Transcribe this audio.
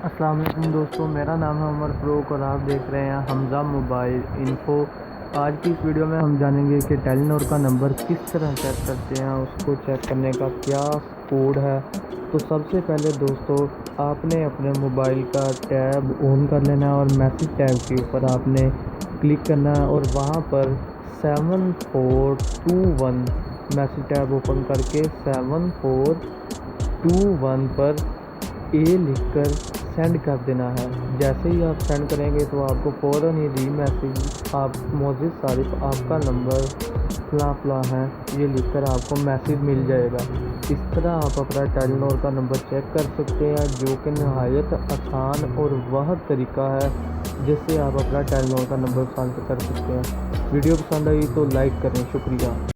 السلام علیکم دوستوں، میرا نام ہے عمر فروخ اور آپ دیکھ رہے ہیں حمزہ موبائل انفو۔ آج کی اس ویڈیو میں ہم جانیں گے کہ ٹیلی نور کا نمبر کس طرح چیک کرتے ہیں، اس کو چیک کرنے کا کیا کوڈ ہے۔ تو سب سے پہلے دوستو، آپ نے اپنے موبائل کا ٹیب آن کر لینا ہے اور میسج ٹیب کے اوپر آپ نے کلک کرنا ہے اور وہاں پر 7421 میسج ٹیب اوپن کر کے 7421 پر اے لکھ کر سینڈ کر دینا ہے۔ جیسے ہی آپ سینڈ کریں گے تو آپ کو فوراً ہی ری میسج آپ معزز صارف آپ کا نمبر فلاں فلاں ہے یہ لکھ کر آپ کو میسج مل جائے گا۔ اس طرح آپ اپنا ٹیلی نور کا نمبر چیک کر سکتے ہیں، جو کہ نہایت آسان اور واحد طریقہ ہے جس سے آپ اپنا ٹیلی نور کا نمبر پسند کر سکتے ہیں۔ ویڈیو پسند آئی تو لائک کریں، شکریہ۔